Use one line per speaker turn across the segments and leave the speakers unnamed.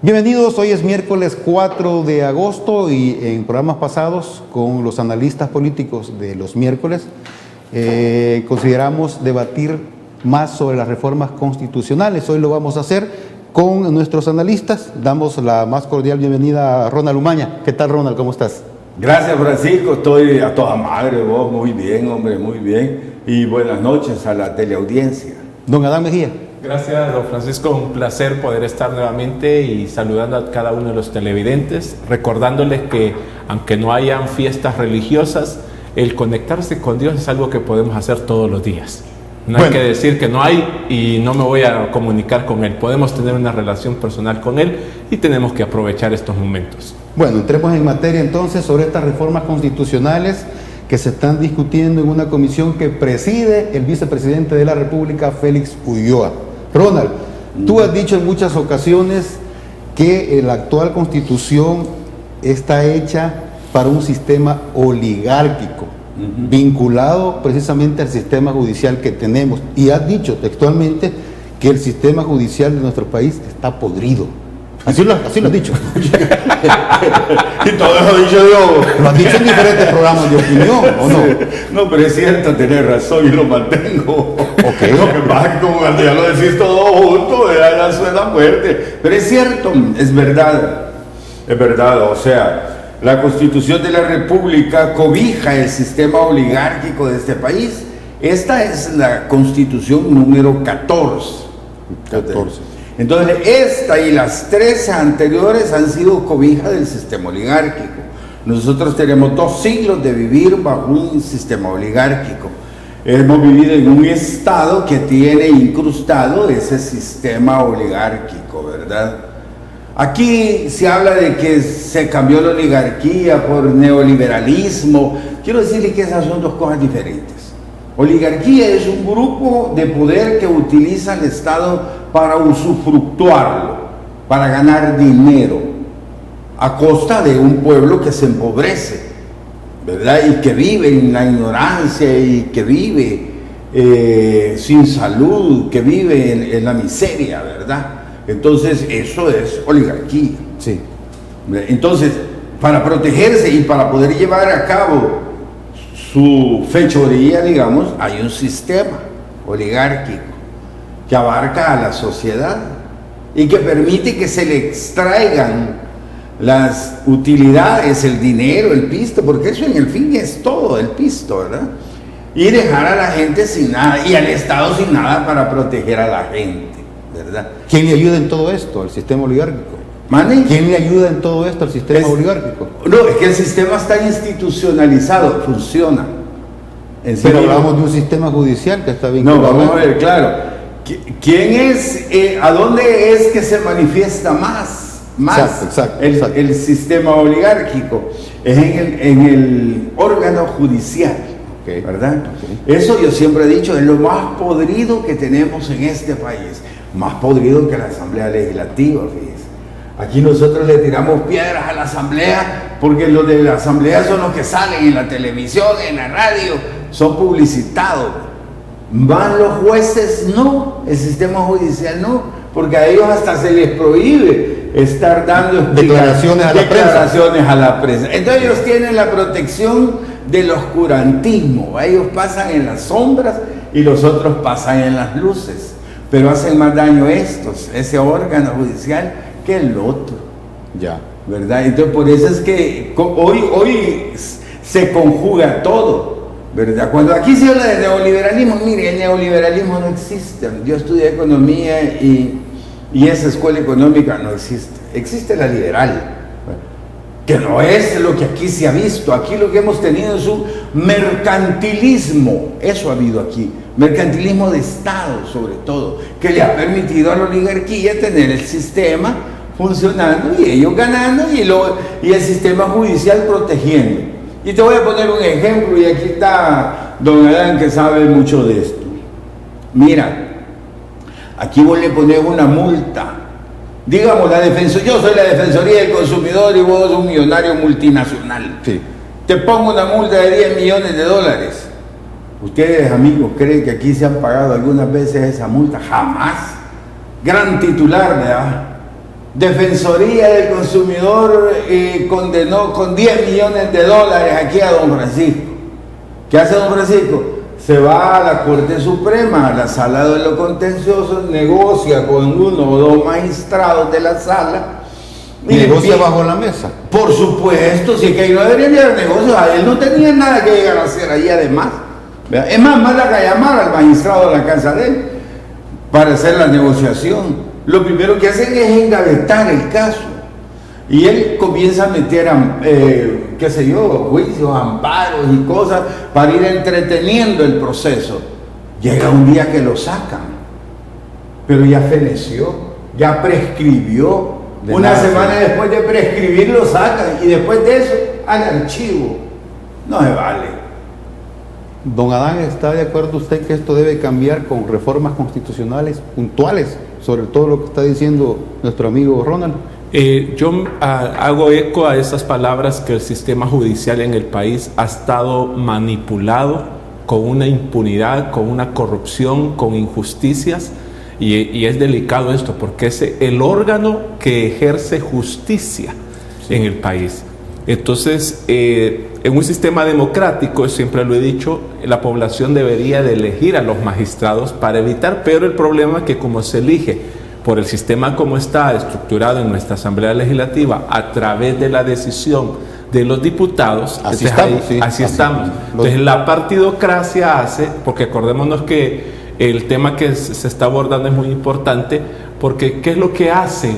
Bienvenidos, hoy es miércoles 4 de agosto y en programas pasados con los analistas políticos de los miércoles consideramos debatir más sobre las reformas constitucionales. Hoy lo vamos a hacer con nuestros analistas. Damos la más cordial bienvenida a Ronald Umaña. ¿Qué tal, Ronald? ¿Cómo estás?
Gracias, Francisco. Estoy a toda madre, vos. Muy bien, hombre, muy bien. Y buenas noches a la teleaudiencia.
Don Adán Mejía.
Gracias, don Francisco, un placer poder estar nuevamente y saludando a cada uno de los televidentes, recordándoles que aunque no hayan fiestas religiosas, el conectarse con Dios es algo que podemos hacer todos los días. No hay que decir que no hay y no me voy a comunicar con Él. Podemos tener una relación personal con Él y tenemos que aprovechar estos momentos.
Bueno, entremos en materia entonces sobre estas reformas constitucionales que se están discutiendo en una comisión que preside el vicepresidente de la República, Félix Ulloa. Ronald, tú has dicho en muchas ocasiones que la actual constitución está hecha para un sistema oligárquico, vinculado precisamente al sistema judicial que tenemos, y has dicho textualmente que el sistema judicial de nuestro país está podrido. Así lo has dicho.
Y todo eso dicho yo.
Lo has dicho en diferentes programas de opinión, ¿o no?
No, pero es cierto, tenés razón y lo mantengo.
Okay.
Lo que pasa es que como cuando ya lo decís todo junto, ya suena fuerte. Pero es cierto, es verdad. Es verdad, o sea, la Constitución de la República cobija el sistema oligárquico de este país. Esta es la Constitución número 14. Entonces, esta y las 13 anteriores han sido cobija del sistema oligárquico. Nosotros tenemos 2 siglos de vivir bajo un sistema oligárquico. Hemos vivido en un estado que tiene incrustado ese sistema oligárquico, ¿verdad? Aquí se habla de que se cambió la oligarquía por neoliberalismo. Quiero decirle que esas son 2 cosas diferentes. Oligarquía es un grupo de poder que utiliza el Estado para usufructuarlo, para ganar dinero, a costa de un pueblo que se empobrece, ¿verdad? Y que vive en la ignorancia y que vive sin salud, que vive en la miseria, ¿verdad? Entonces, eso es oligarquía.
Sí.
Entonces, para protegerse y para poder llevar a cabo su fechoría, digamos, hay un sistema oligárquico que abarca a la sociedad y que permite que se le extraigan las utilidades, el dinero, el pisto, porque eso en el fin es todo, el pisto, ¿verdad? Y dejar a la gente sin nada y al Estado sin nada para proteger a la gente, ¿verdad?
¿Quién le ayuda en todo esto al sistema oligárquico?
¿Mane?
¿Quién le ayuda en todo esto al sistema oligárquico?
No, es que el sistema está institucionalizado, funciona.
Pero hablamos de un sistema judicial que está vinculado.
No, vamos a ver, claro. ¿Quién es, a dónde es que se manifiesta más?
Exacto.
El sistema oligárquico es en el órgano judicial, ¿verdad? Eso yo siempre he dicho, es lo más podrido que tenemos en este país, más podrido que la Asamblea Legislativa, fíjese. Aquí nosotros le tiramos piedras a la Asamblea porque los de la Asamblea son los que salen en la televisión, en la radio, son publicitados. Van los jueces, no, el sistema judicial no, porque a ellos hasta se les prohíbe estar dando
declaraciones a la prensa.
Entonces ellos tienen la protección del oscurantismo, ellos pasan en las sombras y los otros pasan en las luces, pero hacen más daño ese órgano judicial que el otro.
Ya.
¿Verdad? Entonces por eso es que hoy se conjuga todo. ¿Verdad? Cuando aquí se habla de neoliberalismo, mire, el neoliberalismo no existe. Yo estudié economía y esa escuela económica no existe. Existe la liberal, que no es lo que aquí se ha visto. Aquí lo que hemos tenido es un mercantilismo. Eso ha habido aquí. Mercantilismo de Estado, sobre todo, que le ha permitido a la oligarquía tener el sistema funcionando y ellos ganando y el sistema judicial protegiendo. Y te voy a poner un ejemplo, y aquí está don Adán que sabe mucho de esto. Mira, aquí vos le pones una multa. Digamos, yo soy la Defensoría del Consumidor y vos sos un millonario multinacional.
Sí.
Te pongo una multa de 10 millones de dólares. ¿Ustedes, amigos, creen que aquí se han pagado algunas veces esa multa? Jamás. Gran titular, ¿verdad? Defensoría del Consumidor condenó con 10 millones de dólares aquí a don Francisco. ¿Qué hace don Francisco? Se va a la Corte Suprema, a la sala de lo contencioso, negocia con uno o dos magistrados de la sala.
Y negocia bajo la mesa.
Por supuesto, si es que ahí no deberían de haber negocios, a él no tenía nada que llegar a hacer ahí además. ¿Verdad? Es más, manda a llamar al magistrado de la casa de él para hacer la negociación. Lo primero que hacen es engavetar el caso. Y él comienza a meter, qué sé yo, juicios, amparos y cosas para ir entreteniendo el proceso. Llega un día que lo sacan, pero ya feneció, ya prescribió. Una semana después de prescribir lo sacan y después de eso al archivo. No se vale.
Don Adán, ¿está de acuerdo usted que esto debe cambiar con reformas constitucionales puntuales sobre todo lo que está diciendo nuestro amigo Ronald?
Yo hago eco a esas palabras que el sistema judicial en el país ha estado manipulado con una impunidad, con una corrupción, con injusticias, y es delicado esto porque es el órgano que ejerce justicia en el país. Entonces, en un sistema democrático, siempre lo he dicho, la población debería de elegir a los magistrados para evitar, pero el problema es que como se elige por el sistema como está estructurado en nuestra Asamblea Legislativa a través de la decisión de los diputados,
así estamos.
Entonces la partidocracia hace, porque acordémonos que el tema que se está abordando es muy importante, porque ¿qué es lo que hace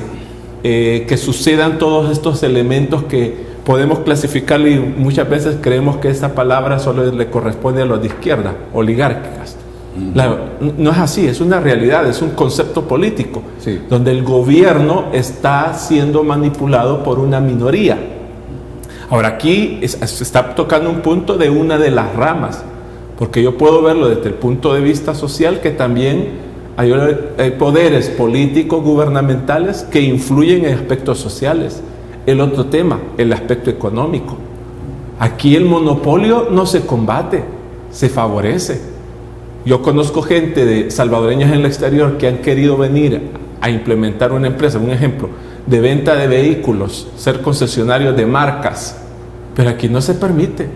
que sucedan todos estos elementos que podemos clasificar y muchas veces creemos que esa palabra solo le corresponde a los de izquierda, oligárquicas? No es así, es una realidad, es un concepto político, donde el gobierno está siendo manipulado por una minoría. Ahora aquí se está tocando un punto de una de las ramas, porque yo puedo verlo desde el punto de vista social, que también hay poderes políticos gubernamentales que influyen en aspectos sociales. El otro tema, el aspecto económico. Aquí el monopolio no se combate, se favorece. Yo conozco gente de salvadoreños en el exterior que han querido venir a implementar una empresa, un ejemplo, de venta de vehículos, ser concesionarios de marcas, pero aquí no se permite.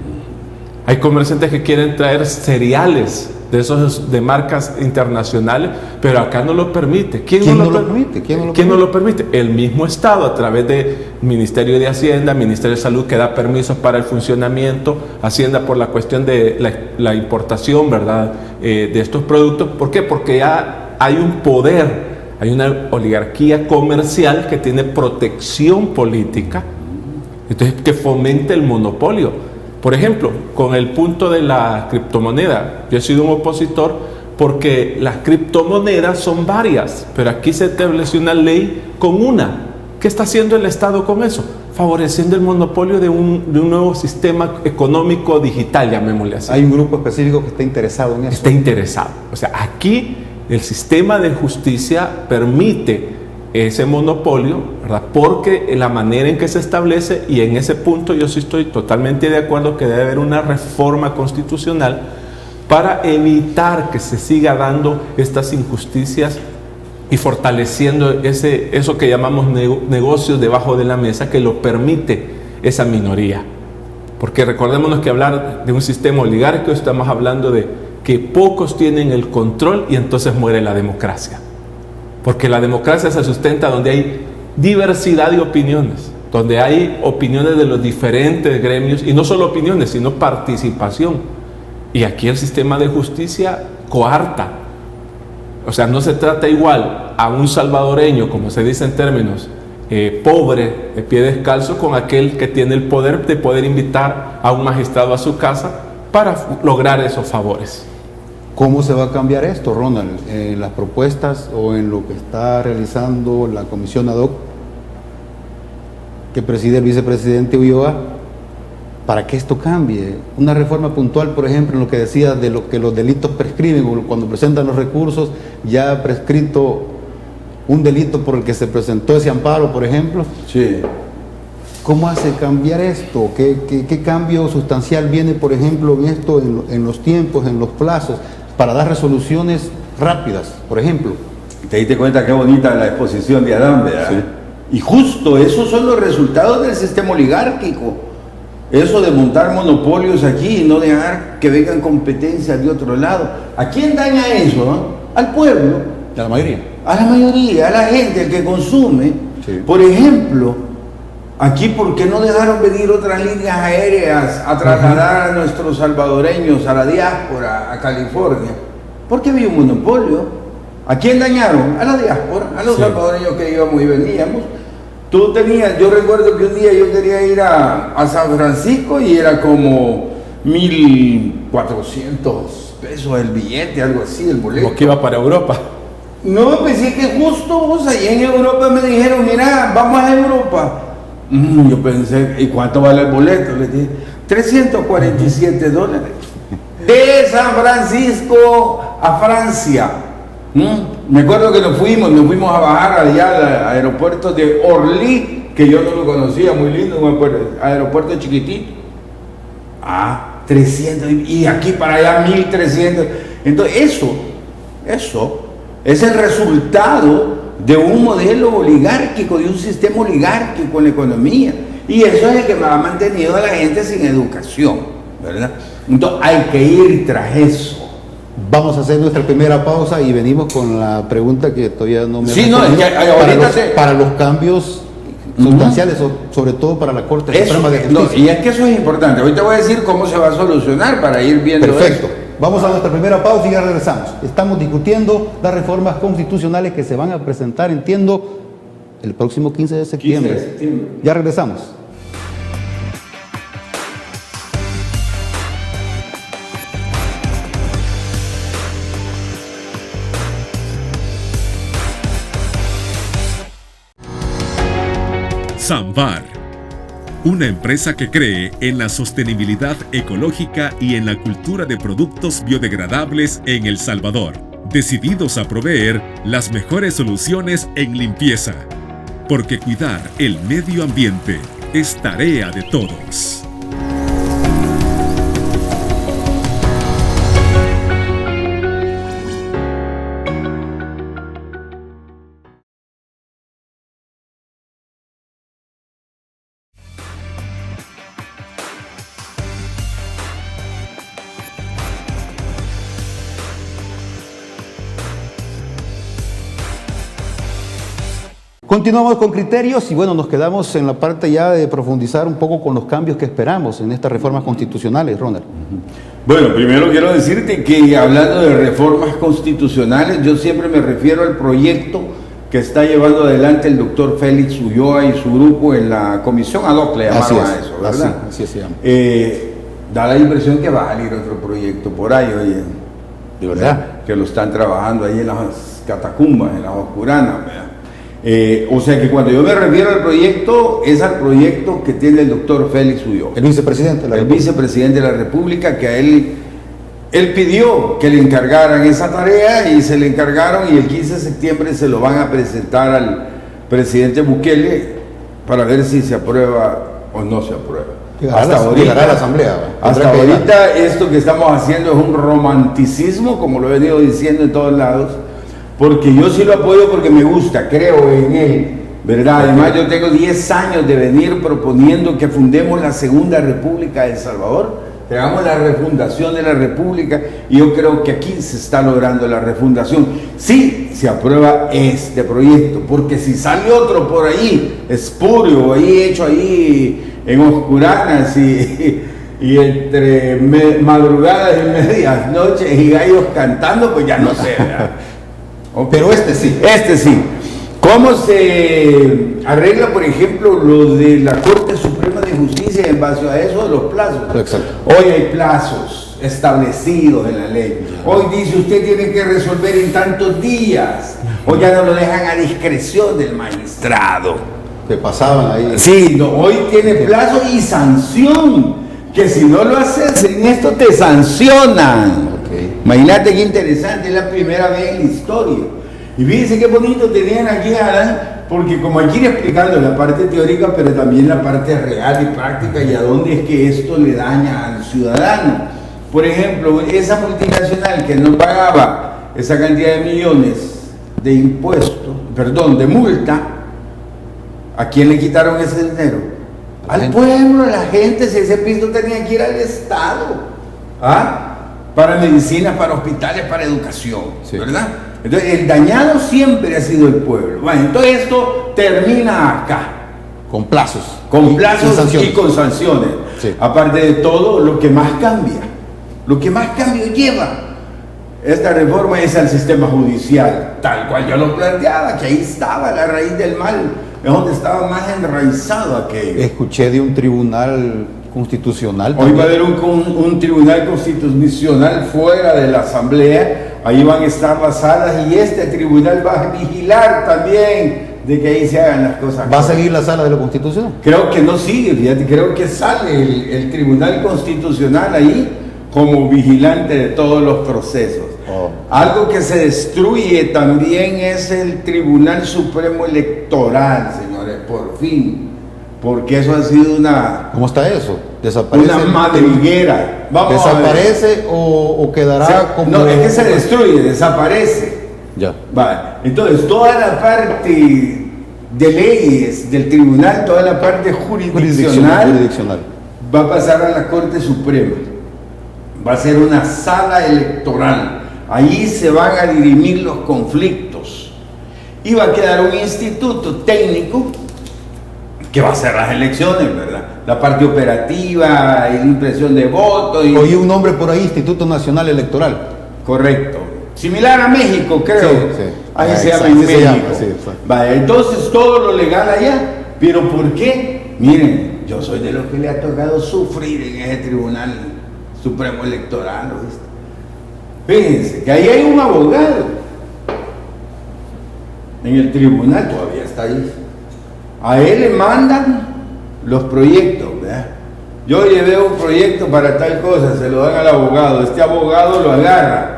Hay comerciantes que quieren traer cereales de esos de marcas internacionales, pero acá no lo permite. ¿Quién no lo permite? El mismo Estado, a través del Ministerio de Hacienda, Ministerio de Salud, que da permisos para el funcionamiento, Hacienda por la cuestión de la importación, ¿verdad?, de estos productos. ¿Por qué? Porque ya hay un poder, hay una oligarquía comercial que tiene protección política, entonces que fomenta el monopolio. Por ejemplo, con el punto de la criptomoneda, yo he sido un opositor porque las criptomonedas son varias, pero aquí se estableció una ley con una. ¿Qué está haciendo el Estado con eso? Favoreciendo el monopolio de un nuevo sistema económico digital, llamémosle así.
Hay un grupo específico que está interesado en eso.
Está interesado. O sea, aquí el sistema de justicia permite ese monopolio, ¿verdad?, porque la manera en que se establece, y en ese punto yo sí estoy totalmente de acuerdo que debe haber una reforma constitucional para evitar que se siga dando estas injusticias y fortaleciendo eso que llamamos negocios debajo de la mesa, que lo permite esa minoría. Porque recordémonos que hablar de un sistema oligárquico, estamos hablando de que pocos tienen el control y entonces muere la democracia. Porque la democracia se sustenta donde hay diversidad de opiniones, donde hay opiniones de los diferentes gremios, y no solo opiniones, sino participación. Y aquí el sistema de justicia coarta. O sea, no se trata igual a un salvadoreño, como se dice en términos, pobre, de pie descalzo, con aquel que tiene el poder de poder invitar a un magistrado a su casa para lograr esos favores.
¿Cómo se va a cambiar esto, Ronald? ¿En las propuestas o en lo que está realizando la comisión ad hoc que preside el vicepresidente Ulloa para que esto cambie. Una reforma puntual, por ejemplo, en lo que decía de lo que los delitos prescriben, o cuando presentan los recursos, ya ha prescrito un delito por el que se presentó ese amparo, por ejemplo.
Sí.
¿Cómo hace cambiar esto? ¿Qué cambio sustancial viene, por ejemplo, en esto, en los tiempos, en los plazos, para dar resoluciones rápidas, por ejemplo?
¿Te diste cuenta qué bonita la exposición de Adán, verdad? Sí. Y justo esos son los resultados del sistema oligárquico. Eso de montar monopolios aquí y no dejar que vengan competencias de otro lado. ¿A quién daña eso? ¿No? Al pueblo.
A la mayoría.
A la mayoría, a la gente, el que consume.
Sí.
Por ejemplo, aquí, ¿por qué no dejaron venir otras líneas aéreas a trasladar a nuestros salvadoreños a la diáspora, a California? Porque había un monopolio. ¿A quién dañaron? A la diáspora, a los salvadoreños que íbamos y veníamos. Tú tenías, yo recuerdo que un día yo quería ir a San Francisco y era como 1,400 pesos el billete, algo así, el boleto.
Como que iba para Europa.
No, pensé que justo vos allá en Europa me dijeron, mira, vamos a Europa. Yo pensé, ¿y cuánto vale el boleto? Les dije, $347. De San Francisco a Francia. Me acuerdo que nos fuimos a bajar allá al aeropuerto de Orly, que yo no lo conocía, muy lindo, un aeropuerto chiquitito. 300, y aquí para allá 1,300. Entonces eso es el resultado de un modelo oligárquico, de un sistema oligárquico en la economía. Y eso es el que ha mantenido a la gente sin educación, ¿verdad? Entonces hay que ir tras eso.
Vamos a hacer nuestra primera pausa y venimos con la pregunta que todavía no me para los cambios sustanciales, sobre todo para la Corte Suprema de Justicia.
Y es que eso es importante. Ahorita voy a decir cómo se va a solucionar para ir viendo.
Perfecto. Vamos a nuestra primera pausa y ya regresamos. Estamos discutiendo las reformas constitucionales que se van a presentar, entiendo, el próximo 15 de septiembre.
15 de septiembre.
Ya regresamos.
Samvar, una empresa que cree en la sostenibilidad ecológica y en la cultura de productos biodegradables en El Salvador, decididos a proveer las mejores soluciones en limpieza, porque cuidar el medio ambiente es tarea de todos.
Continuamos con criterios y bueno, nos quedamos en la parte ya de profundizar un poco con los cambios que esperamos en estas reformas constitucionales, Ronald.
Bueno, primero quiero decirte que hablando de reformas constitucionales, yo siempre me refiero al proyecto que está llevando adelante el doctor Félix Ulloa y su grupo en la comisión ad hoc, le llamaron a eso, ¿verdad?
Así se llama.
Da la impresión que va a salir otro proyecto por ahí, oye.
¿De verdad?
Que lo están trabajando ahí en las catacumbas, en las oscuranas, ¿verdad? O sea que cuando yo me refiero al proyecto, es al proyecto que tiene el doctor Félix Ulloa.
El vicepresidente de la República.
Vicepresidente de la República, que a él pidió que le encargaran esa tarea y se le encargaron, y el 15 de septiembre se lo van a presentar al presidente Bukele para ver si se aprueba o no se aprueba.
Hasta
ahorita esto que estamos haciendo es un romanticismo, como lo he venido diciendo en todos lados, porque yo sí lo apoyo porque me gusta, creo en él, ¿verdad? Además yo tengo 10 años de venir proponiendo que fundemos la Segunda República de El Salvador, hagamos la refundación de la República, y yo creo que aquí se está logrando la refundación. Sí, se aprueba este proyecto, porque si sale otro por ahí, espurio, ahí hecho ahí en oscuranas y entre madrugadas y medias noches y gallos cantando, pues ya no sé, ¿verdad? Okay.
Pero este sí.
Este sí. ¿Cómo se arregla, por ejemplo, lo de la Corte Suprema de Justicia en base a eso de los plazos?
Exacto.
Hoy hay plazos establecidos en la ley. Hoy dice usted tiene que resolver en tantos días. Hoy ya no lo dejan a discreción del magistrado.
que pasaban ahí.
Sí, no, hoy tiene plazo y sanción, que si no lo haces en esto te sancionan.
Ok.
Imagínate qué interesante, es la primera vez en la historia. Y fíjense qué bonito tenían aquí a Adán, porque como aquí ir explicando la parte teórica, pero también la parte real y práctica y a dónde es que esto le daña al ciudadano. Por ejemplo, esa multinacional que no pagaba esa cantidad de millones de impuestos, perdón, de multa, ¿a quién le quitaron ese dinero? Al pueblo, a la gente. Si ese piso tenía que ir al Estado, ¿ah? Para medicina, para hospitales, para educación,
Sí.
¿verdad? Entonces, el dañado siempre ha sido el pueblo. Bueno, entonces esto termina acá,
Con plazos.
con plazos y
sanciones.
con sanciones.
Sí.
Aparte de todo, lo que más cambia lleva esta reforma es al sistema judicial, tal cual yo lo planteaba, que ahí estaba la raíz del mal, es donde estaba más enraizado aquello.
Escuché de un tribunal constitucional.
Hoy va a
también.
haber un tribunal constitucional fuera de la asamblea, ahí van a estar las salas y este tribunal va a vigilar también de que ahí se hagan las cosas.
¿Va a seguir la sala de la Constitución?
Creo que no sigue, fíjate, creo que sale el tribunal constitucional ahí como vigilante de todos los procesos.
Oh.
Algo que se destruye también es el Tribunal Supremo Electoral, señores, por fin, porque eso ha sido una
¿Cómo está eso? ¿Desaparece?
madriguera. Vamos a ver.
¿Desaparece o quedará como...?
No, es que se destruye, desaparece.
Ya.
Vale. Entonces, toda la parte de leyes del tribunal, toda la parte jurisdiccional va a pasar a la Corte Suprema. Va a ser una sala electoral. Ahí se van a dirimir los conflictos. Y va a quedar un instituto técnico que va a hacer las elecciones, ¿verdad? La parte operativa y la impresión de votos. Y...
Oí un nombre por ahí, Instituto Nacional Electoral.
Correcto. Similar a México, creo.
Sí, sí.
Ahí se
Exacto,
llama en
así se
México.
llama, sí, exacto.
Vale, entonces todo lo legal allá. ¿Pero por qué? Miren, yo soy de los que le ha tocado sufrir en ese Tribunal Supremo Electoral, ¿oíste? Fíjense que ahí hay un abogado en el tribunal, todavía está ahí. A él le mandan los proyectos, ¿verdad? Yo llevé un proyecto para tal cosa, se lo dan al abogado, este abogado lo agarra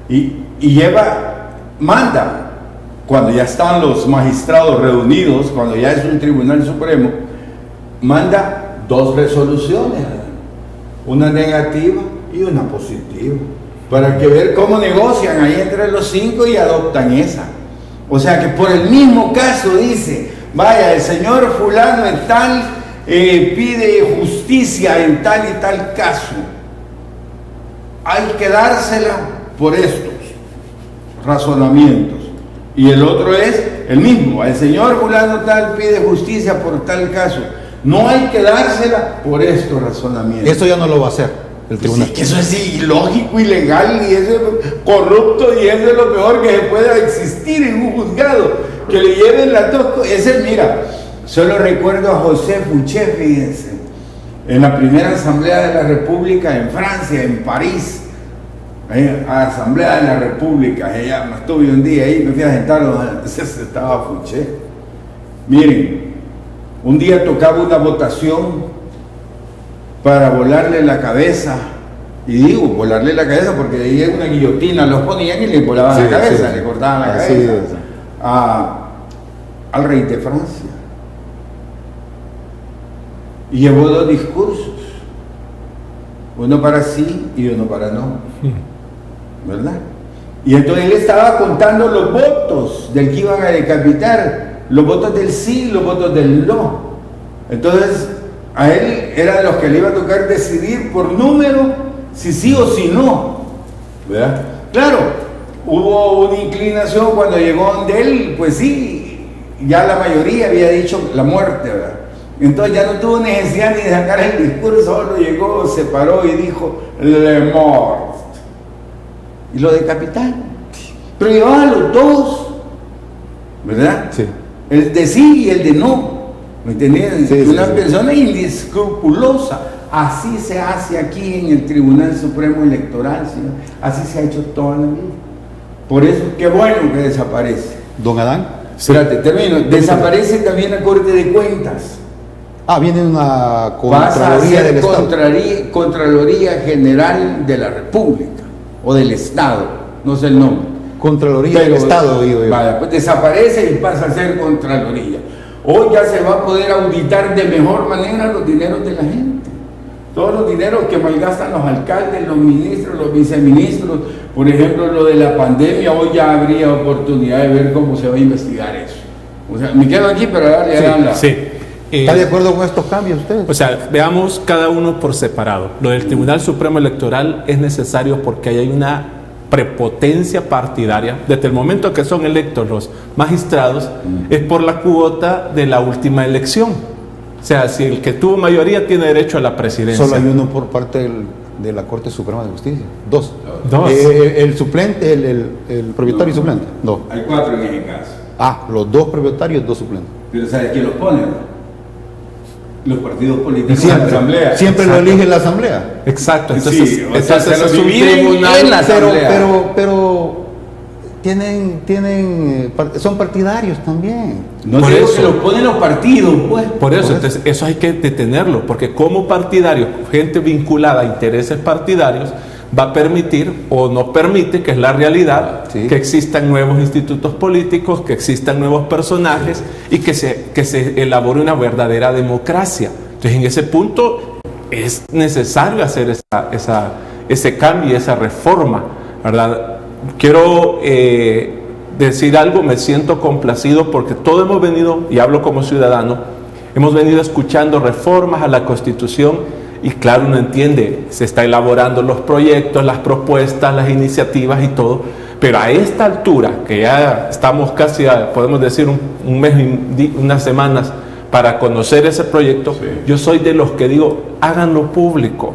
y manda, cuando ya están los magistrados reunidos, cuando ya es un tribunal supremo, manda 2 resoluciones, ¿verdad? Una negativa y una positiva, para que ver cómo negocian ahí entre los 5 y adoptan esa. O sea que por el mismo caso dice, vaya, el señor fulano en tal pide justicia en tal y tal caso, hay que dársela por estos razonamientos. Y el otro es el mismo, el señor fulano tal pide justicia por tal caso, no hay que dársela por estos razonamientos.
Eso ya no lo va a hacer el tribunal.
Sí, que eso es ilógico, ilegal y eso es corrupto y eso es lo peor que se pueda existir en un juzgado, que le lleven las dos cosas. Mira, solo recuerdo a José Fouché, fíjense, en la primera Asamblea de la República en Francia, en París, a la Asamblea de la República, ella me estuve un día ahí, me fui a sentar donde estaba Fouché. Miren, un día tocaba una votación para volarle la cabeza, y digo volarle la cabeza porque de ahí una guillotina los ponían y le volaban la cabeza, le cortaban la cabeza al rey de Francia. Y llevó 2 discursos, uno para sí y uno para no, ¿verdad? Y entonces él estaba contando los votos del que iban a decapitar, los votos del sí y los votos del no. Entonces a él era de los que le iba a tocar decidir por número si sí o si no, ¿verdad? Claro, hubo una inclinación cuando llegó donde él, pues sí, ya la mayoría había dicho la muerte, ¿verdad? Entonces ya no tuvo necesidad ni de sacar el discurso, solo llegó, se paró y dijo le mort, y lo decapitaron. Pero llevaban los dos, ¿verdad?
Sí.
El de sí y el de no. ¿Me entienden?
Sí,
Una
sí, sí.
persona inescrupulosa. Así se hace aquí en el Tribunal Supremo Electoral, señor. Así se ha hecho toda la vida. Por eso, qué bueno que desaparece.
Don Adán.
Espérate, termino. Desaparece también la Corte de Cuentas.
Viene una
Pasa a
Contraloría del
ser
Estado.
Contraloría General de la República o del Estado, no sé el nombre.
Contraloría del Estado, digo yo.
Vaya, pues desaparece y pasa a ser Contraloría. Hoy ya se va a poder auditar de mejor manera los dineros de la gente. Todos los dineros que malgastan los alcaldes, los ministros, los viceministros, por ejemplo, lo de la pandemia, hoy ya habría oportunidad de ver cómo se va a investigar eso. O sea, me quedo aquí para darle a la...
Sí.
¿Está de acuerdo con estos cambios ustedes?
O sea, veamos cada uno por separado. Lo del Tribunal Supremo Electoral es necesario porque ahí hay una prepotencia partidaria. Desde el momento que son electos los magistrados, es por la cuota de la última elección. O sea, si el que tuvo mayoría tiene derecho a la presidencia.
Solo hay uno por parte de la Corte Suprema de Justicia. Dos.
Dos.
El suplente, el propietario y suplente. Dos.
Hay 4 en ese caso.
Los 2 propietarios, 2 suplentes.
Pero ¿sabes quién los pone? Los partidos políticos en la Asamblea.
Siempre lo elige la Asamblea.
Exacto. Entonces,
Sí, o sea,
entonces
se
es
lo
un
dividen
tribunal.
en la Asamblea.
Pero son partidarios también.
No
Por
creo
eso.
que los ponen los partidos, pues.
Por eso, entonces, eso hay que detenerlo, porque como partidario, gente vinculada a intereses partidarios, va a permitir o no permite, que es la realidad,
Sí.
que existan nuevos institutos políticos, que existan nuevos personajes y que se elabore una verdadera democracia. Entonces, en ese punto es necesario hacer ese cambio y esa reforma, ¿verdad? Quiero decir algo, me siento complacido porque todos hemos venido, y hablo como ciudadano, hemos venido escuchando reformas a la Constitución. Y claro, uno entiende, se está elaborando los proyectos, las propuestas, las iniciativas y todo, pero a esta altura, que ya estamos casi, podemos decir, un mes y unas semanas para conocer ese proyecto, sí. Yo soy de los que digo, háganlo público.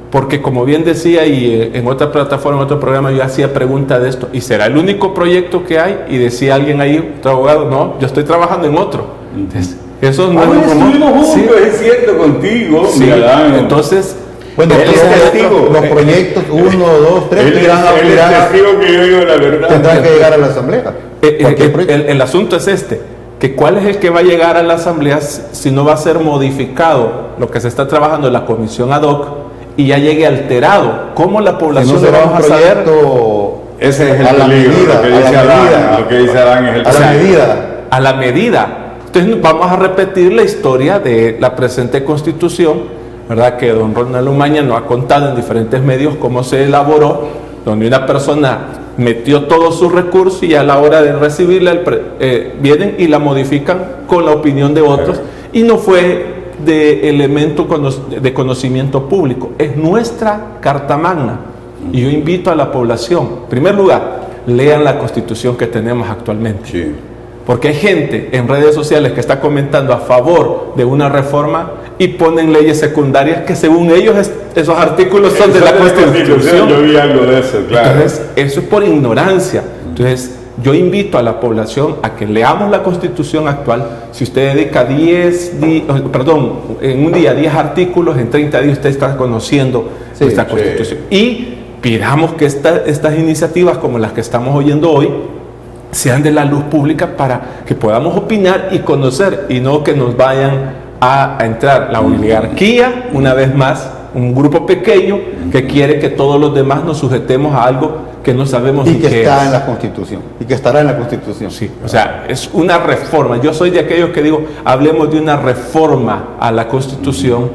Porque como bien decía, y en otra plataforma, en otro programa, yo hacía pregunta de esto, ¿y será el único proyecto que hay? Y decía alguien ahí, otro abogado, no, yo estoy trabajando en otro. Entonces, eso no es
estuvimos juntos, sí. Es cierto, contigo.
Sí, entonces,
bueno, los proyectos 1, 2, 3 que irán a aspirar,
que yo digo la verdad.
Tendrán que llegar a la Asamblea.
El asunto es que cuál es el que va a llegar a la Asamblea si no va a ser modificado lo que se está trabajando en la comisión ad hoc y ya llegue alterado. ¿Cómo la población lo vamos a saber?
Ese es el peligro, lo que dice Adán es el peligro.
A la medida. Entonces vamos a repetir la historia de la presente Constitución, ¿verdad? Que don Ronald Umaña nos ha contado en diferentes medios cómo se elaboró, donde una persona metió todos sus recursos y a la hora de recibirla vienen y la modifican con la opinión de otros, y no fue de elemento de conocimiento público, es nuestra Carta Magna. Y yo invito a la población, en primer lugar, lean la Constitución que tenemos actualmente.
Sí.
Porque hay gente en redes sociales que está comentando a favor de una reforma y ponen leyes secundarias que según ellos esos artículos son de la Constitución.
Yo vi algo de eso, claro.
Entonces, eso es por ignorancia. Entonces, yo invito a la población a que leamos la Constitución actual. Si usted dedica en un día 10 artículos, en 30 días usted está conociendo nuestra Constitución. Y pidamos que estas iniciativas como las que estamos oyendo hoy sean de la luz pública para que podamos opinar y conocer, y no que nos vayan a entrar la oligarquía, una vez más, un grupo pequeño que quiere que todos los demás nos sujetemos a algo que no sabemos
y que está
es.
En la Constitución, y que estará en la Constitución.
Sí, o sea, es una reforma. Yo soy de aquellos que digo, hablemos de una reforma a la Constitución,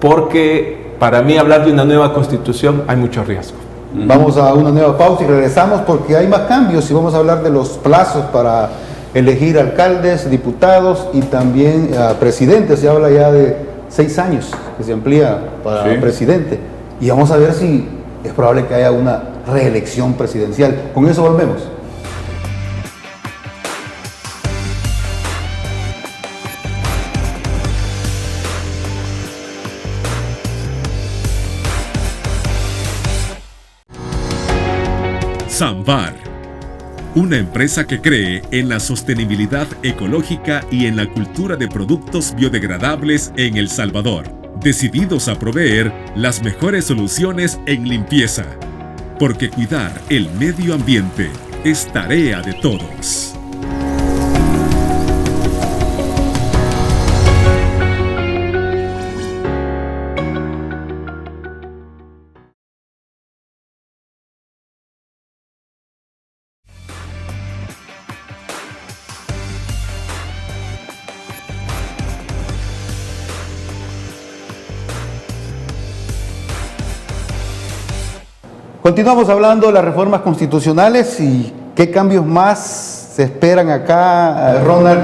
porque para mí hablar de una nueva Constitución hay mucho riesgo.
Vamos a una nueva pausa y regresamos porque hay más cambios y vamos a hablar de los plazos para elegir alcaldes, diputados y también presidentes. Se habla ya de 6 años que se amplía para presidente, y vamos a ver si es probable que haya una reelección presidencial. Con eso volvemos.
Samvar, una empresa que cree en la sostenibilidad ecológica y en la cultura de productos biodegradables en El Salvador, decididos a proveer las mejores soluciones en limpieza, porque cuidar el medio ambiente es tarea de todos.
Continuamos hablando de las reformas constitucionales y qué cambios más se esperan acá, Ronald.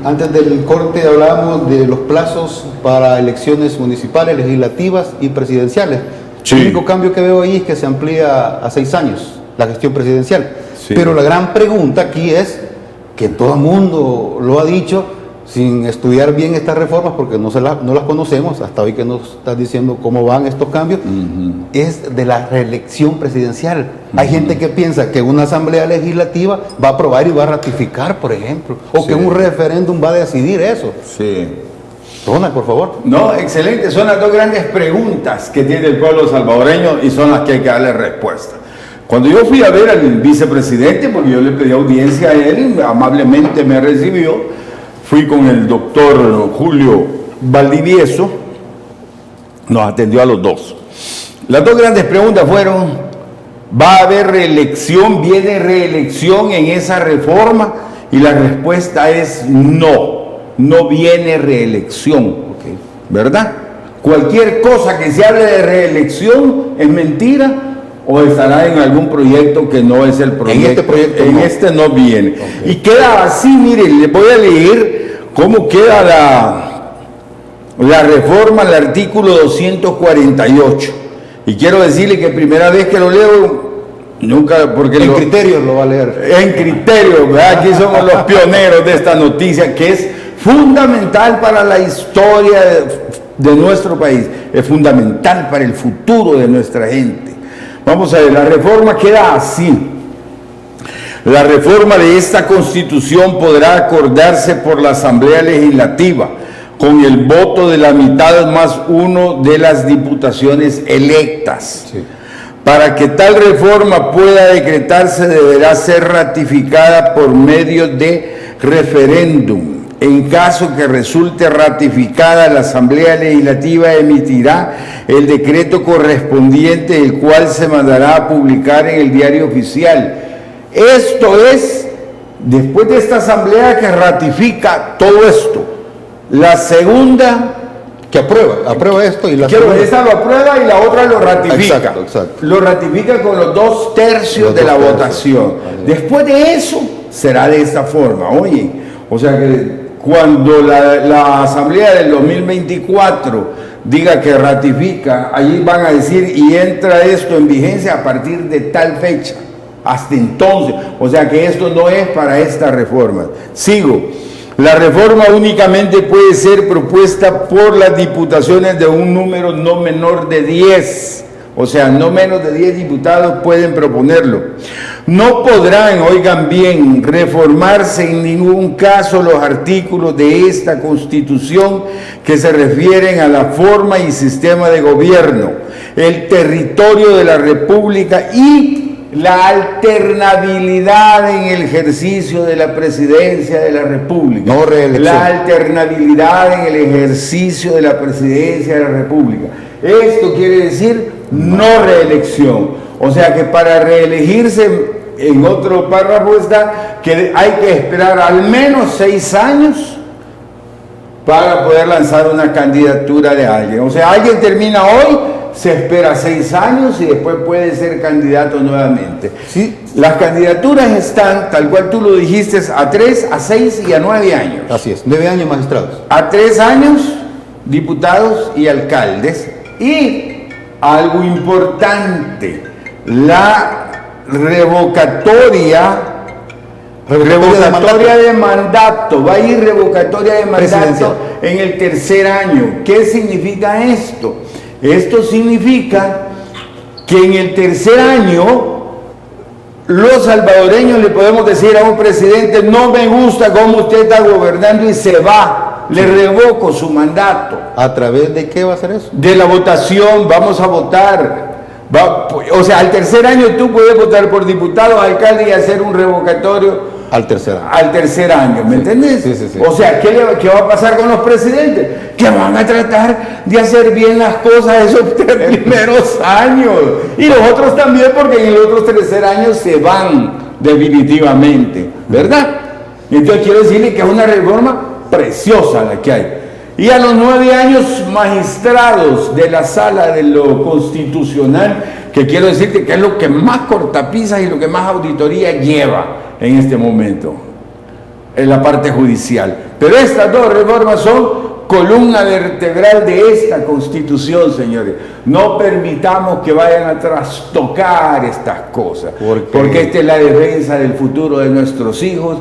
Antes del corte hablábamos de los plazos para elecciones municipales, legislativas y presidenciales.
Sí.
El único cambio que veo ahí es que se amplía a 6 años la gestión presidencial.
Sí.
Pero la gran pregunta aquí es, que todo el mundo lo ha dicho, sin estudiar bien estas reformas, porque no las conocemos, hasta hoy que nos estás diciendo cómo van estos cambios, es de la reelección presidencial. Hay gente que piensa que una asamblea legislativa va a aprobar y va a ratificar, por ejemplo, o que un referéndum va a decidir eso.
Sí.
Ronald, por favor.
No, excelente. Son las dos grandes preguntas que tiene el pueblo salvadoreño y son las que hay que darle respuesta. Cuando yo fui a ver al vicepresidente, porque yo le pedí audiencia a él, amablemente me recibió, fui con el doctor Julio Valdivieso, nos atendió a los dos. Las dos grandes preguntas fueron, ¿va a haber reelección, viene reelección en esa reforma? Y la respuesta es no viene reelección, ¿verdad? Cualquier cosa que se hable de reelección es mentira o estará en algún proyecto que no es el proyecto.
En este proyecto
en
no.
este no viene.
Okay.
Y queda así, miren, les voy a leer cómo queda la reforma al artículo 248. Y quiero decirle que primera vez que lo leo, nunca, porque
En criterios lo va a leer.
en criterio, ¿verdad? Aquí somos los pioneros de esta noticia que es fundamental para la historia de nuestro país, es fundamental para el futuro de nuestra gente. Vamos a ver, la reforma queda así. La reforma de esta Constitución podrá acordarse por la Asamblea Legislativa con el voto de la mitad más uno de las diputaciones electas.
Sí.
Para que tal reforma pueda decretarse deberá ser ratificada por medio de referéndum. En caso que resulte ratificada, la Asamblea Legislativa emitirá el decreto correspondiente, el cual se mandará a publicar en el Diario Oficial. Esto es, después de esta Asamblea que ratifica todo esto, la segunda...
Que aprueba esto y la
Esta lo aprueba y la otra lo ratifica.
Exacto.
Lo ratifica con los 2/3 de la votación. Después de eso, será de esta forma. Oye, o sea que cuando la Asamblea del 2024 diga que ratifica, allí van a decir, y entra esto en vigencia a partir de tal fecha. Hasta entonces. O sea que esto no es para esta reforma. Sigo. La reforma únicamente puede ser propuesta por las diputaciones de un número no menor de 10. O sea, no menos de 10 diputados pueden proponerlo. No podrán, oigan bien, reformarse en ningún caso los artículos de esta Constitución que se refieren a la forma y sistema de gobierno, el territorio de la República y la alternabilidad en el ejercicio de la presidencia de la República.
No reelección.
La alternabilidad en el ejercicio de la presidencia de la República. Esto quiere decir no reelección. O sea que para reelegirse, en otro párrafo está que hay que esperar al menos 6 años para poder lanzar una candidatura de alguien. O sea, alguien termina hoy, se espera 6 años y después puede ser candidato nuevamente.
Sí.
Las candidaturas están, tal cual tú lo dijiste, a 3, a 6 y a 9 años.
Así es, 9 años magistrados.
A 3 años, diputados y alcaldes. Y algo importante, la revocatoria de mandato. Va a ir revocatoria de mandato en el 3er año. ¿Qué significa esto? Esto significa que en el 3er año los salvadoreños le podemos decir a un presidente: no me gusta cómo usted está gobernando, y se va, le revoco su mandato.
¿A través de qué va a ser eso?
De la votación, vamos a votar. O sea, al 3er año tú puedes votar por diputado, alcalde y hacer un revocatorio
Al 3er año.
al 3er año, ¿me entendés?
Sí.
O sea, ¿qué va a pasar con los presidentes? Que van a tratar de hacer bien las cosas esos 3 primeros años. Y los otros también, porque en los otros 3er años se van definitivamente, ¿verdad? Entonces quiero decirle que es una reforma preciosa la que hay. Y a los 9 años, magistrados de la Sala de lo Constitucional que quiero decirte que es lo que más cortapisas y lo que más auditoría lleva en este momento, en la parte judicial. Pero estas dos reformas son columna vertebral de esta Constitución, señores. No permitamos que vayan a trastocar estas cosas, porque esta es la defensa del futuro de nuestros hijos,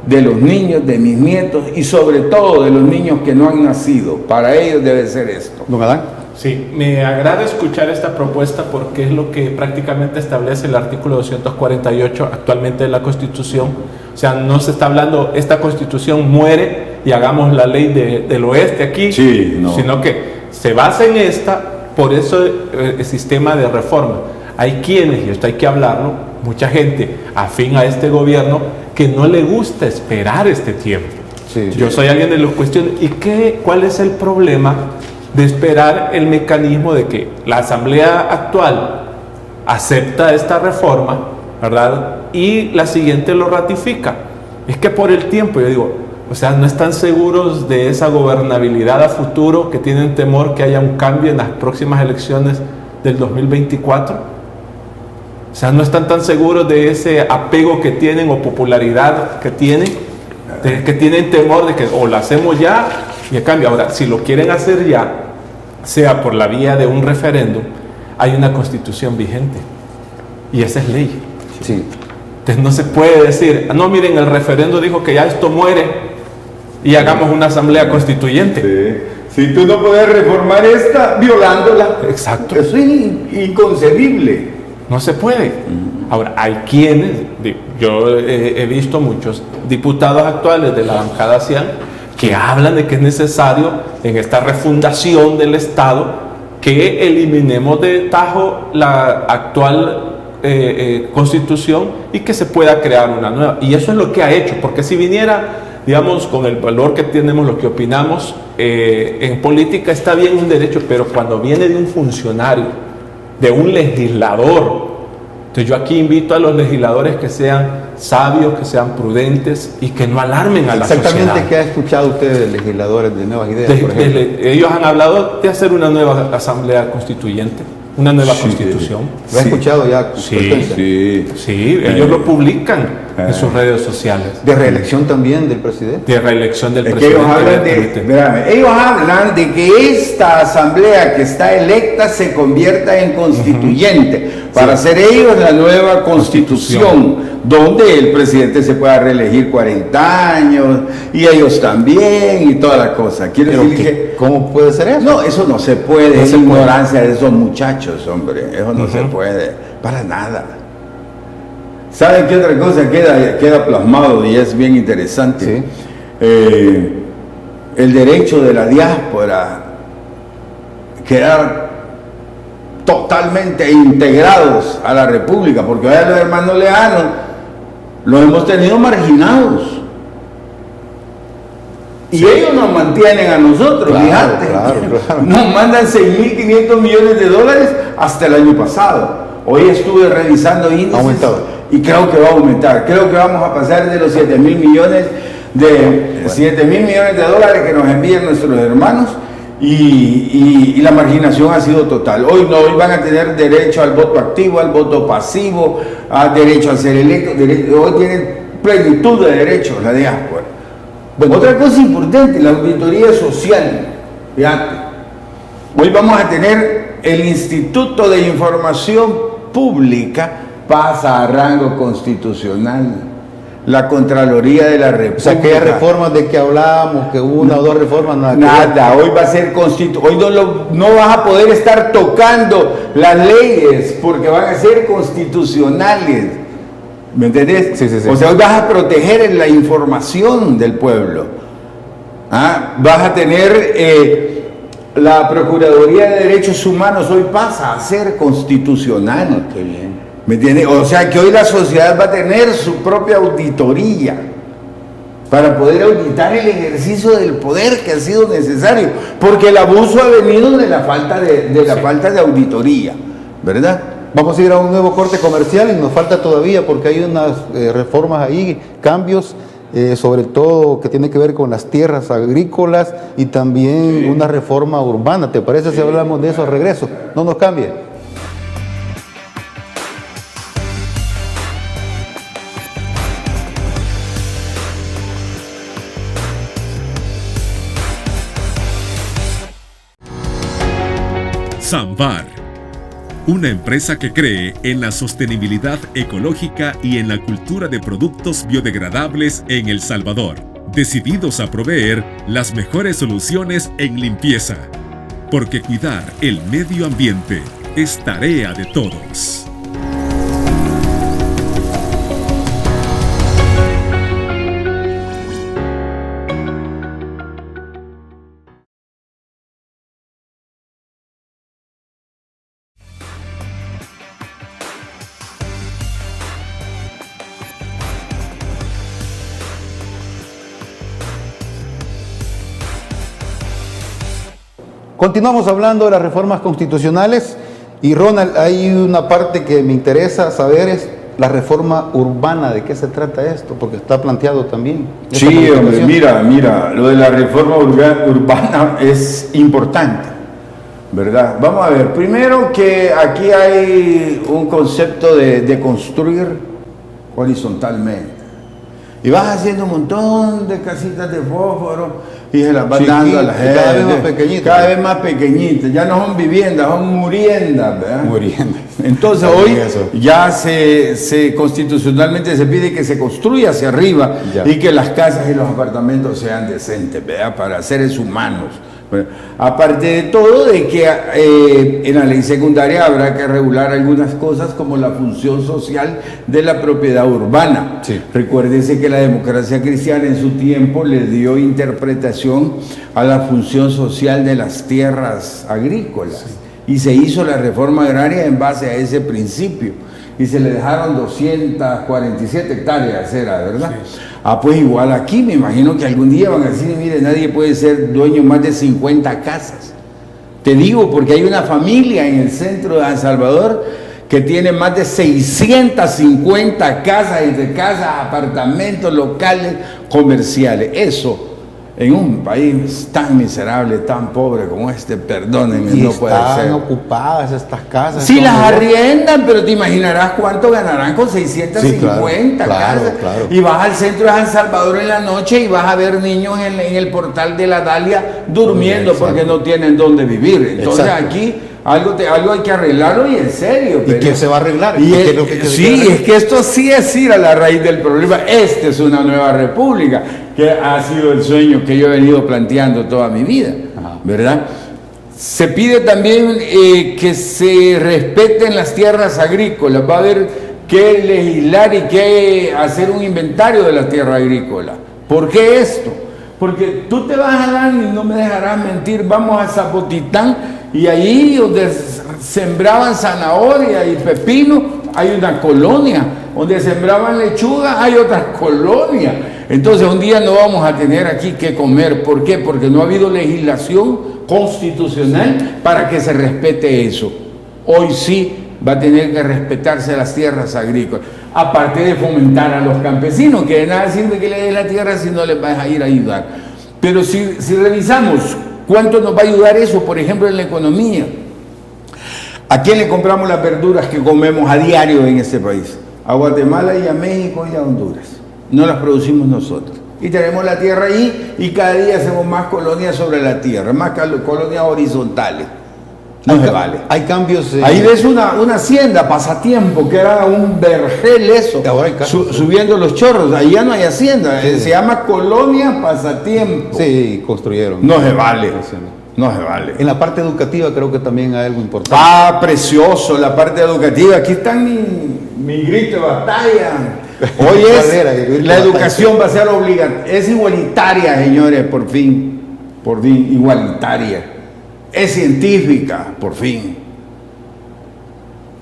de los niños, de mis nietos y sobre todo de los niños que no han nacido. Para ellos debe ser esto.
Don Adán.
Sí, me agrada escuchar esta propuesta porque es lo que prácticamente establece el artículo 248 actualmente de la Constitución. O sea, no se está hablando, esta Constitución muere y hagamos la ley del oeste aquí,
sí, no,
sino que se basa en esta, por eso el sistema de reforma. Hay quienes, y esto hay que hablarlo, mucha gente afín a este gobierno que no le gusta esperar este tiempo.
Sí,
Yo soy alguien de los cuestiones. ¿Y cuál es el problema de esperar el mecanismo de que la Asamblea actual acepta esta reforma, ¿verdad? Y la siguiente lo ratifica? Es que por el tiempo, yo digo, o sea, no están seguros de esa gobernabilidad a futuro, que tienen temor que haya un cambio en las próximas elecciones del 2024. O sea, no están tan seguros de ese apego que tienen o popularidad que tienen, que tienen temor de que o lo hacemos ya y a cambio. Ahora, si lo quieren hacer ya, sea por la vía de un referéndum, hay una Constitución vigente y esa es ley.
Sí.
Entonces no se puede decir, no, miren, el referéndum dijo que ya esto muere y hagamos una asamblea constituyente.
Sí. Si tú no puedes reformar esta violándola.
Exacto.
Eso es inconcebible.
No se puede. Ahora, hay quienes, yo he visto muchos diputados actuales de la bancada CIAN que hablan de que es necesario en esta refundación del Estado que eliminemos de tajo la actual Constitución y que se pueda crear una nueva. Y eso es lo que ha hecho, porque si viniera, digamos, con el valor que tenemos, lo que opinamos, en política está bien un derecho, pero cuando viene de un funcionario, de un legislador, entonces yo aquí invito a los legisladores que sean sabios, que sean prudentes y que no alarmen a la sociedad.
Exactamente, ¿qué ha escuchado usted de legisladores de Nuevas Ideas, por ejemplo?
Ellos han hablado de hacer una nueva asamblea constituyente, una nueva constitución.
¿Lo ha escuchado ya?
Sí, ellos lo publican en sus redes sociales.
¿De reelección también del presidente?
De reelección del
presidente.
Ellos
hablan de que esta asamblea que está electa se convierta en constituyente, para hacer ellos la nueva constitución, donde el presidente se pueda reelegir 40 años y ellos también y toda la cosa.
¿Cómo puede ser eso?
No, eso no se puede, es ignorancia de esos muchachos, hombre, eso no se puede, para nada. ¿Saben qué otra cosa queda plasmado y es bien interesante?
Sí.
El derecho de la diáspora quedar totalmente integrados a la República, porque hoy a los hermanos lejanos los hemos tenido marginados. Y ellos nos mantienen a nosotros, fíjate.
Claro.
Nos mandan 6.500 millones de dólares hasta el año pasado. Hoy estuve revisando índices y creo que va a aumentar. Creo que vamos a pasar de los 7.000 millones de dólares que nos envían nuestros hermanos. Y la marginación ha sido total. Hoy van a tener derecho al voto activo, al voto pasivo, al derecho a ser electo. Hoy tienen plenitud de derechos la diáspora. Bueno, otra cosa importante, la auditoría social. Fíjate, hoy vamos a tener el Instituto de Información Pública, pasa a rango constitucional. La Contraloría de la República.
O sea, aquellas reformas de que hablábamos, que hubo una o dos reformas,
nada, hoy va a ser hoy no vas a poder estar tocando las leyes porque van a ser constitucionales. ¿Me entendés?
Sí.
O sea, hoy vas a proteger la información del pueblo. Vas a tener la Procuraduría de Derechos Humanos, hoy pasa a ser constitucional.
Qué bien.
¿Me entiendes? O sea que hoy la sociedad va a tener su propia auditoría para poder auditar el ejercicio del poder que ha sido necesario, porque el abuso ha venido de la falta de auditoría, ¿verdad?
Vamos a ir a un nuevo corte comercial y nos falta todavía porque hay unas reformas ahí, cambios, sobre todo que tiene que ver con las tierras agrícolas y también una reforma urbana. ¿Te parece si hablamos de eso al regreso? No nos cambie.
Samvar, una empresa que cree en la sostenibilidad ecológica y en la cultura de productos biodegradables en El Salvador, decididos a proveer las mejores soluciones en limpieza, porque cuidar el medio ambiente es tarea de todos.
Continuamos hablando de las reformas constitucionales y Ronald, hay una parte que me interesa saber, es la reforma urbana. ¿De qué se trata esto? Porque está planteado también.
Sí, hombre, mira, lo de la reforma urbana es importante, ¿verdad? Vamos a ver, primero que aquí hay un concepto de construir horizontalmente. Y vas haciendo un montón de casitas de fósforo y se las vas dando a la gente.
Cada vez más pequeñitas.
Cada vez más pequeñitas. Ya no son viviendas, son muriendas, ¿verdad?
Muriendas.
Entonces hoy ya constitucionalmente se pide que se construya hacia arriba y que las casas y los apartamentos sean decentes, ¿verdad? Para seres humanos. Bueno, aparte de todo, de que en la ley secundaria habrá que regular algunas cosas como la función social de la propiedad urbana.
Sí.
Recuérdense que la democracia cristiana en su tiempo le dio interpretación a la función social de las tierras agrícolas y se hizo la reforma agraria en base a ese principio y se le dejaron 247 hectáreas, era, ¿verdad? Sí. Pues igual aquí, me imagino que algún día van a decir, mire, nadie puede ser dueño más de 50 casas. Te digo, porque hay una familia en el centro de San Salvador que tiene más de 650 casas, entre casas, apartamentos, locales, comerciales. Eso, en un país tan miserable, tan pobre como este, perdónenme, no puede ser.
Están ocupadas estas casas.
Sí, las arriendan, pero te imaginarás cuánto ganarán con 650 casas.
Claro.
Y vas al centro de San Salvador en la noche y vas a ver niños en el portal de la Dalia durmiendo porque no tienen dónde vivir. Entonces aquí algo hay que arreglarlo y en serio.
¿Y qué se va a arreglar?
Es que esto sí es ir a la raíz del problema. Esta es una nueva república, que ha sido el sueño que yo he venido planteando toda mi vida, ¿verdad? Se pide también que se respeten las tierras agrícolas. Va a haber que legislar y que hacer un inventario de la tierra agrícola. ¿Por qué esto? Porque tú te vas a dar, y no me dejarás mentir, vamos a Zapotitán y ahí donde sembraban zanahoria y pepino hay una colonia, donde sembraban lechuga hay otra colonia. Entonces un día no vamos a tener aquí que comer. ¿Por qué? Porque no ha habido legislación constitucional para que se respete eso. Hoy sí va a tener que respetarse las tierras agrícolas, aparte de fomentar a los campesinos, que de nada sirve que le den la tierra si no les vas a ir a ayudar. Pero si revisamos cuánto nos va a ayudar eso, por ejemplo, en la economía, ¿a quién le compramos las verduras que comemos a diario en este país? A Guatemala y a México y a Honduras. No las producimos nosotros. Y tenemos la tierra ahí y cada día hacemos más colonias sobre la tierra, más colonias horizontales. No se vale.
Hay cambios.
Ahí ves una hacienda, Pasatiempo, que era un vergel eso, subiendo los chorros. Ahí ya no hay hacienda, se llama Colonia Pasatiempo.
Sí, construyeron.
No se vale. No se vale.
En la parte educativa creo que también hay algo importante.
Precioso, la parte educativa. Aquí está mi grito de batalla. Hoy la educación va a ser obligatoria. Es igualitaria, señores, por fin, igualitaria. Es científica, por fin.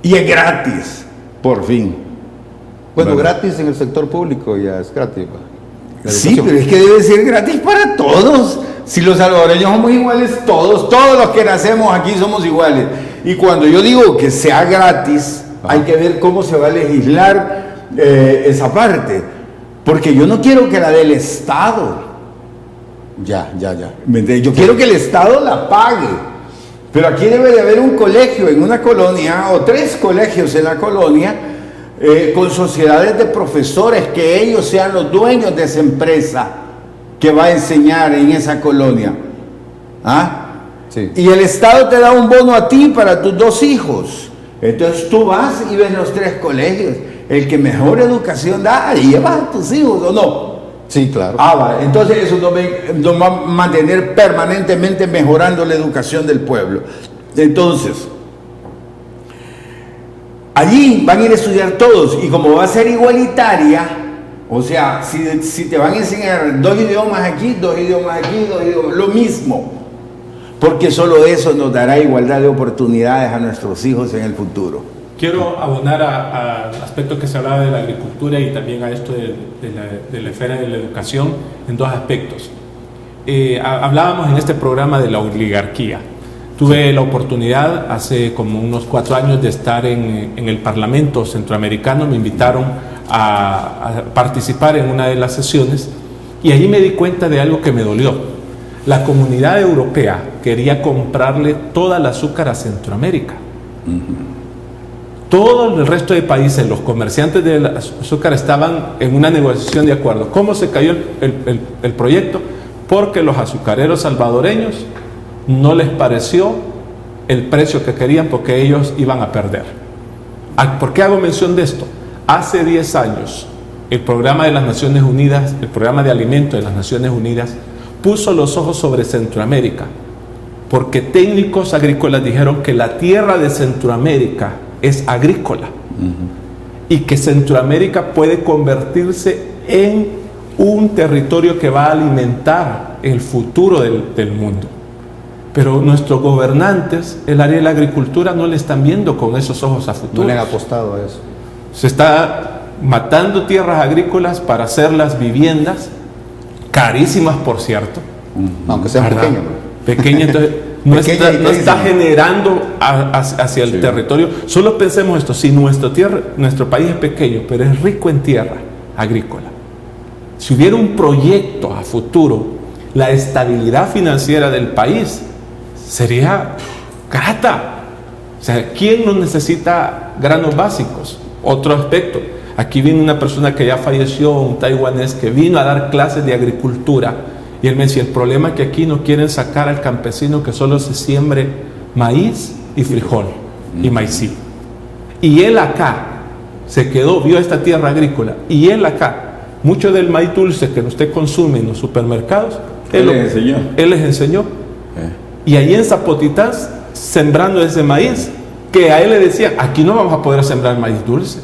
Y es gratis, por fin.
Bueno, gratis en el sector público ya es gratis.
Sí, pero es que debe ser gratis para todos. Si los salvadoreños somos iguales, todos los que nacemos aquí somos iguales. Y cuando yo digo que sea gratis, hay que ver cómo se va a legislar esa parte. Porque yo no quiero que la dé el Estado.
Ya.
Yo quiero que el Estado la pague. Pero aquí debe de haber un colegio en una colonia, o 3 colegios en la colonia, con sociedades de profesores, que ellos sean los dueños de esa empresa que va a enseñar en esa colonia.
Sí.
Y el Estado te da un bono a ti para tus 2 hijos. Entonces tú vas y ves los 3 colegios. El que mejor educación da, y llevas a tus hijos, ¿o no?
Sí, claro.
Vale. Entonces eso nos va a mantener permanentemente mejorando la educación del pueblo. Entonces, allí van a ir a estudiar todos, y como va a ser igualitaria, o sea, si te van a enseñar 2 idiomas aquí, 2 idiomas aquí, 2 idiomas, lo mismo, porque solo eso nos dará igualdad de oportunidades a nuestros hijos en el futuro.
Quiero abonar al aspecto que se hablaba de la agricultura y también a esto de la esfera de la educación en 2 aspectos. Hablábamos en este programa de la oligarquía. Tuve la oportunidad hace como unos 4 años de estar en el Parlamento Centroamericano. Me invitaron a participar en una de las sesiones y allí me di cuenta de algo que me dolió. La comunidad europea quería comprarle toda el azúcar a Centroamérica. Todo el resto de países, los comerciantes del azúcar estaban en una negociación de acuerdo. ¿Cómo se cayó el proyecto? Porque los azucareros salvadoreños no les pareció el precio que querían, porque ellos iban a perder. ¿Por qué hago mención de esto? Hace 10 años, el programa de las Naciones Unidas, el programa de alimentos de las Naciones Unidas, puso los ojos sobre Centroamérica, porque técnicos agrícolas dijeron que la tierra de Centroamérica es agrícola y que Centroamérica puede convertirse en un territorio que va a alimentar el futuro del mundo. Pero nuestros gobernantes, el área de la agricultura, no le están viendo con esos ojos a futuro.
No le han apostado a eso.
Se está matando tierras agrícolas para hacer las viviendas, carísimas por cierto.
Aunque sean
¿verdad?
pequeñas.
Pequeña, entonces no está generando hacia el territorio. Solo pensemos esto: si nuestro país es pequeño, pero es rico en tierra agrícola, si hubiera un proyecto a futuro, la estabilidad financiera del país sería grata. O sea, ¿quién no necesita granos básicos? Otro aspecto: aquí vino una persona que ya falleció, un taiwanés, que vino a dar clases de agricultura. Y él me decía, el problema es que aquí no quieren sacar al campesino que solo se siembre maíz y frijol y maicillo. Y él acá se quedó, vio esta tierra agrícola, y él acá, mucho del maíz dulce que usted consume en los supermercados, él les enseñó. Y allí en Zapotitán, sembrando ese maíz, que a él le decían, aquí no vamos a poder sembrar maíz dulce.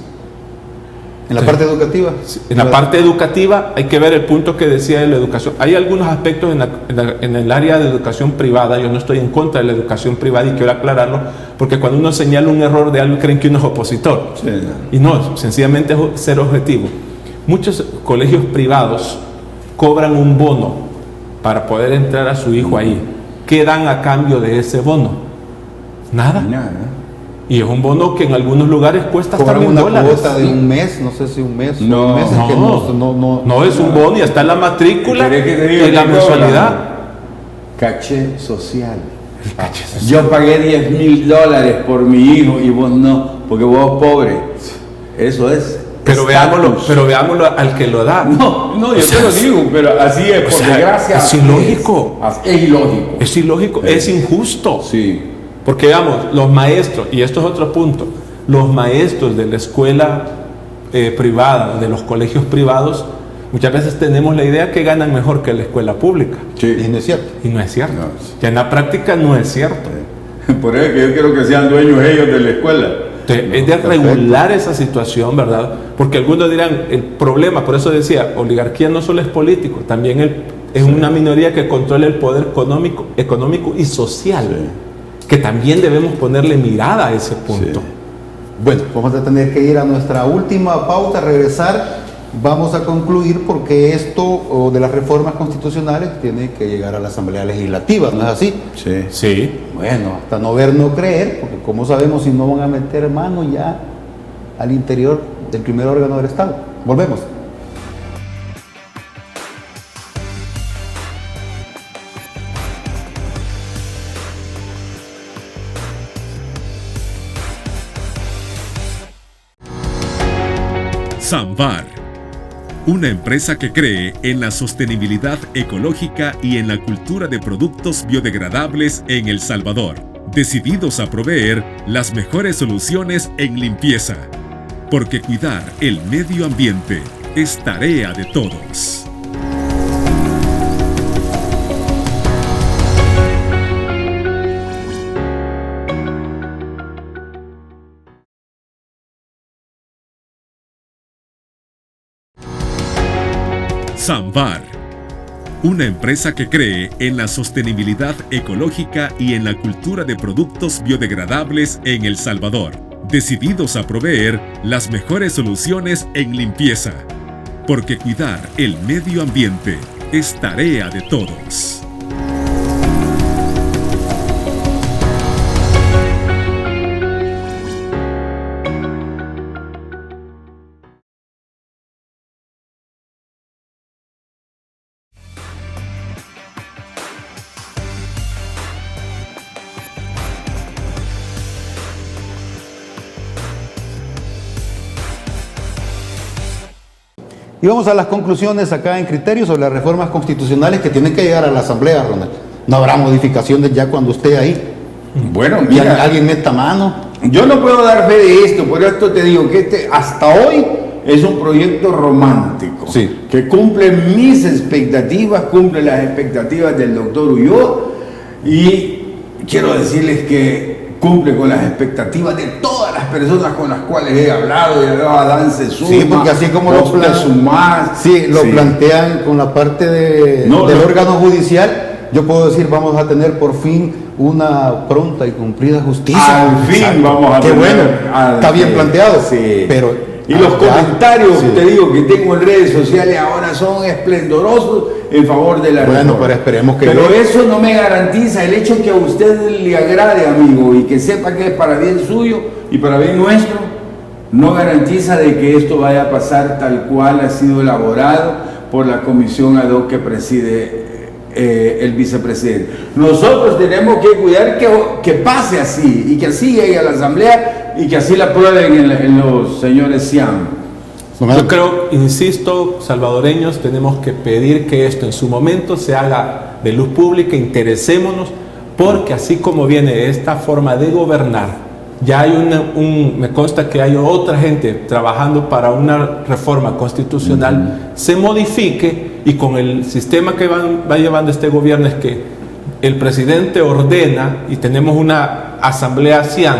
En la parte educativa.
En la parte educativa hay que ver el punto que decía de la educación. Hay algunos aspectos en el área de educación privada. Yo no estoy en contra de la educación privada y quiero aclararlo, porque cuando uno señala un error de algo creen que uno es opositor.
Sí.
Y no, sencillamente es ser objetivo. Muchos colegios privados cobran un bono para poder entrar a su hijo ahí. ¿Qué dan a cambio de ese bono? Nada. Y es un bono que en algunos lugares cuesta hasta $1,000.
Una cuota de un mes, no sé si un mes.
No,
meses
no,
que
no es un bono, y está en la matrícula y la mensualidad.
Caché social. Yo pagué $10,000 por mi hijo y vos no, porque vos pobre. Eso es.
Pero veámoslo al que lo da.
No, yo te lo digo, pero así es, por desgracia.
Es ilógico.
Es ilógico.
Es ilógico, es injusto.
Sí.
Porque veamos, los maestros, y esto es otro punto, los maestros de la escuela privada, de los colegios privados, muchas veces tenemos la idea que ganan mejor que la escuela pública.
Sí.
Y no es cierto.
Y no es cierto.
No.
Que en la práctica no es cierto.
Por eso que yo quiero que sean dueños ellos de la escuela.
Es de regular esa situación, ¿verdad? Porque algunos dirán, el problema, por eso decía, oligarquía no solo es político, también es una minoría que controla el poder económico y social. Sí. Que también debemos ponerle mirada a ese punto.
Sí. Bueno, vamos a tener que ir a nuestra última pausa, regresar. Vamos a concluir porque esto de las reformas constitucionales tiene que llegar a la Asamblea Legislativa, ¿no es así?
Sí.
Sí.
Bueno, hasta no ver, no creer, porque ¿cómo sabemos si no van a meter mano ya al interior del primer órgano del Estado? Volvemos.
Samvar, Una empresa que cree en la sostenibilidad ecológica y en la cultura de productos biodegradables en El Salvador, decididos a proveer las mejores soluciones en limpieza, porque cuidar el medio ambiente es tarea de todos. Sambar, una empresa que cree en la sostenibilidad ecológica y en la cultura de productos biodegradables en El Salvador, decididos a proveer las mejores soluciones en limpieza, porque cuidar el medio ambiente es tarea de todos.
Y vamos a las conclusiones acá en criterios sobre las reformas constitucionales que tienen que llegar a la Asamblea, Ronald. No habrá modificaciones ya cuando esté ahí.
Bueno,
Y
mira,
alguien meta mano.
yo no puedo dar fe de esto, por esto te digo que este hasta hoy es un proyecto romántico,
Sí.
que cumple mis expectativas, cumple las expectativas del doctor Ulloa, y quiero decirles que cumple con las expectativas de todas las personas con las cuales he hablado. Y Adán se suma,
Sí, porque así como lo plantean con la parte del órgano judicial, yo puedo decir, vamos a tener por fin una pronta y cumplida justicia.
Al fin
Exacto.
vamos a
Qué
tener,
bueno,
al
está bien
fin.
planteado.
Sí.
Pero
y los
ya,
comentarios,
sí.
te digo, que tengo en redes sociales ahora son esplendorosos en favor de la
Bueno,
reforma.
pero esperemos que
Pero
yo-
eso no me garantiza el hecho que a usted le agrade, amigo, y que sepa que es para bien suyo y para bien nuestro, no garantiza de que esto vaya a pasar tal cual ha sido elaborado por la comisión ad hoc que preside el vicepresidente. Nosotros tenemos que cuidar que pase así y que así llegue a la Asamblea y que así la aprueben en los señores Siam.
Yo creo, insisto, salvadoreños, tenemos que pedir que esto en su momento se haga de luz pública, interesémonos, porque así como viene esta forma de gobernar, ya hay me consta que hay otra gente trabajando para una reforma constitucional, se modifique, y con el sistema que va llevando este gobierno es que el presidente ordena y tenemos una asamblea Siam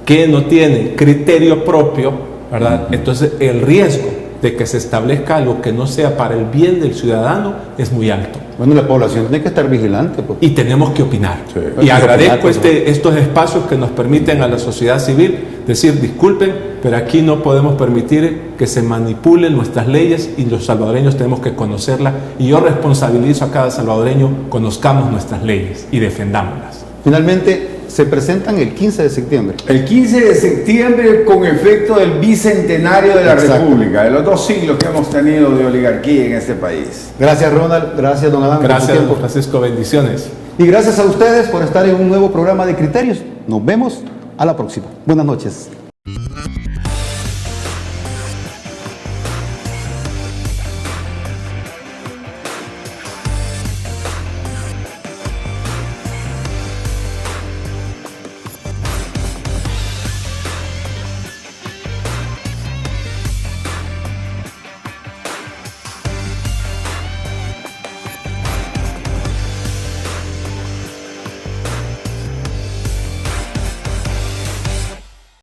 que no tiene criterio propio, ¿verdad? Entonces el riesgo de que se establezca algo que no sea para el bien del ciudadano es muy alto.
Bueno, la población tiene que estar vigilante. Pues.
Y tenemos que opinar.
Sí.
Y agradezco
Hay que opinar,
estos espacios que nos permiten a la sociedad civil decir, disculpen, pero aquí no podemos permitir que se manipulen nuestras leyes, y los salvadoreños tenemos que conocerlas. Y yo responsabilizo a cada salvadoreño, conozcamos nuestras leyes y defendámoslas.
Finalmente, se presentan el 15 de septiembre.
El 15 de septiembre, con efecto del bicentenario de la
Exacto.
República, de los 2 siglos que hemos tenido de oligarquía en este país.
Gracias, Ronald. Gracias, don Adán. por su
Gracias,
tiempo.
don Francisco. Bendiciones.
Y gracias a ustedes por estar en un nuevo programa de Criterios. Nos vemos a la próxima. Buenas noches.